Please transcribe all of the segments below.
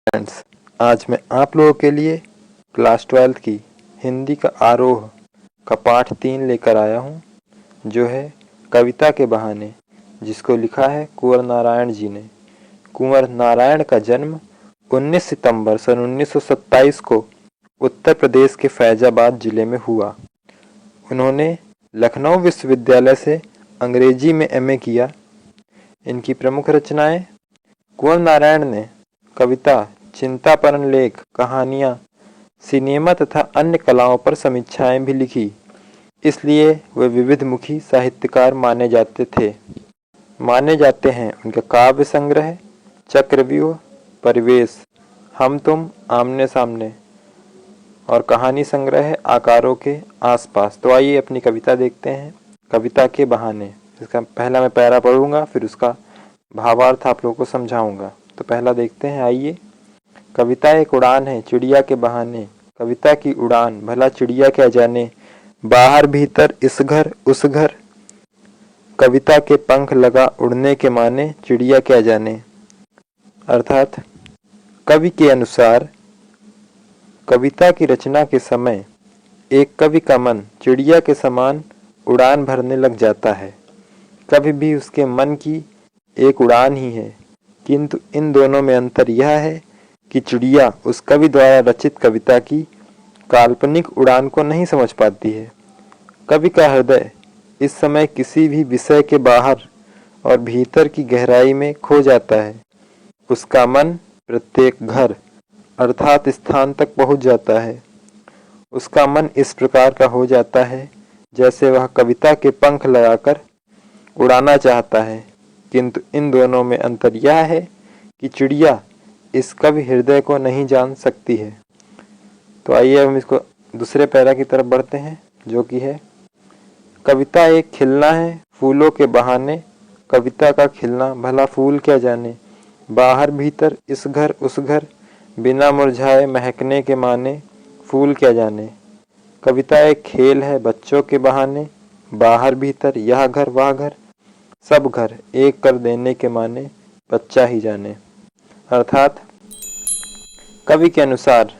Friends, आज मैं आप लोगों के लिए क्लास 12 की हिंदी का आरोह का पाठ 3 लेकर आया हूँ, जो है कविता के बहाने, जिसको लिखा है कुंवर नारायण जी ने। कुंवर नारायण का जन्म 19 सितंबर सन 1927 को उत्तर प्रदेश के फैजाबाद जिले में हुआ। उन्होंने लखनऊ विश्वविद्यालय से अंग्रेजी में एमए किया। इनकी प्रमुख रचनाएं: कुंवर नारायण ने कविता, चिंतापरन लेख, कहानियाँ, सिनेमा तथा अन्य कलाओं पर समीक्षाएं भी लिखी, इसलिए वे विविधमुखी साहित्यकार माने जाते हैं। उनके काव्य संग्रह चक्रव्यूह, परिवेश, हम तुम, आमने सामने और कहानी संग्रह आकारों के आसपास। तो आइए अपनी कविता देखते हैं, कविता के बहाने। इसका पहला मैं पैरा पढ़ूंगा, फिर उसका भावार्थ आप लोगों को समझाऊंगा। तो पहला देखते हैं, आइए। कविता एक उड़ान है चिड़िया के बहाने, कविता की उड़ान भला चिड़िया क्या जाने, बाहर भीतर इस घर उस घर, कविता के पंख लगा उड़ने के माने, चिड़िया क्या जाने। अर्थात कवि के अनुसार कविता की रचना के समय एक कवि का मन चिड़िया के समान उड़ान भरने लग जाता है। कभी भी उसके मन की एक उड़ान ही है, किंतु इन दोनों में अंतर यह है कि चिड़िया उस कवि द्वारा रचित कविता की काल्पनिक उड़ान को नहीं समझ पाती है। कवि का हृदय इस समय किसी भी विषय के बाहर और भीतर की गहराई में खो जाता है। उसका मन प्रत्येक घर अर्थात स्थान तक पहुंच जाता है। उसका मन इस प्रकार का हो जाता है जैसे वह कविता के पंख लगाकर उड़ाना चाहता है, किंतु इन दोनों में अंतर यह है कि चिड़िया इस कवि हृदय को नहीं जान सकती है। तो आइए हम इसको दूसरे पैरा की तरफ बढ़ते हैं, जो कि है कविता एक खिलना है फूलों के बहाने, कविता का खिलना भला फूल क्या जाने, बाहर भीतर इस घर उस घर, बिना मुरझाए महकने के माने, फूल क्या जाने। कविता एक खेल है बच्चों के बहाने, बाहर भीतर यह घर वह घर, सब घर एक कर देने के माने, बच्चा ही जाने। अर्थात कवि के अनुसार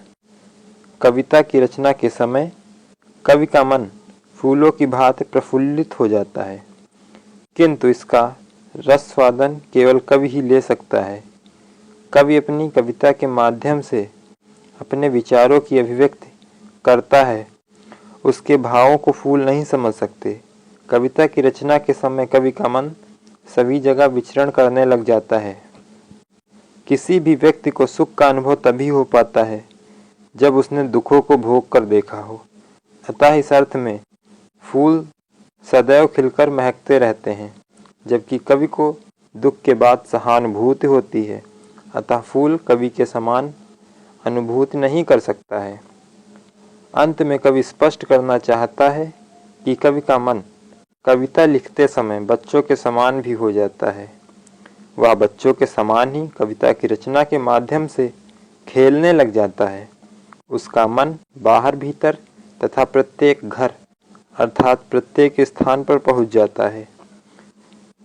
कविता की रचना के समय कवि का मन फूलों की भांति प्रफुल्लित हो जाता है, किंतु इसका रस स्वादन केवल कवि ही ले सकता है। कवि अपनी कविता के माध्यम से अपने विचारों की अभिव्यक्ति करता है, उसके भावों को फूल नहीं समझ सकते। कविता की रचना के समय कवि का मन सभी जगह विचरण करने लग जाता है। किसी भी व्यक्ति को सुख का अनुभव तभी हो पाता है जब उसने दुखों को भोग कर देखा हो। अतः इस अर्थ में फूल सदैव खिलकर महकते रहते हैं, जबकि कवि को दुख के बाद सहानुभूति होती है। अतः फूल कवि के समान अनुभूति नहीं कर सकता है। अंत में कवि स्पष्ट करना चाहता है कि कवि का मन कविता लिखते समय बच्चों के समान भी हो जाता है। वह बच्चों के समान ही कविता की रचना के माध्यम से खेलने लग जाता है। उसका मन बाहर भीतर तथा प्रत्येक घर अर्थात प्रत्येक स्थान पर पहुंच जाता है।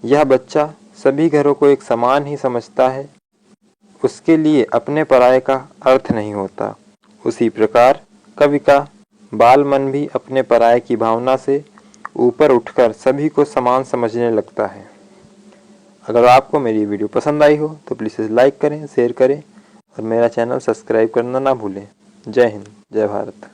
यह बच्चा सभी घरों को एक समान ही समझता है। उसके लिए अपने पराये का अर्थ नहीं होता। उसी प्रकार कवि का बाल मन भी अपने पराये की भावना से ऊपर उठकर सभी को समान समझने लगता है। अगर आपको मेरी वीडियो पसंद आई हो तो प्लीज़ इसे लाइक करें, शेयर करें और मेरा चैनल सब्सक्राइब करना ना भूलें। जय हिंद, जय भारत।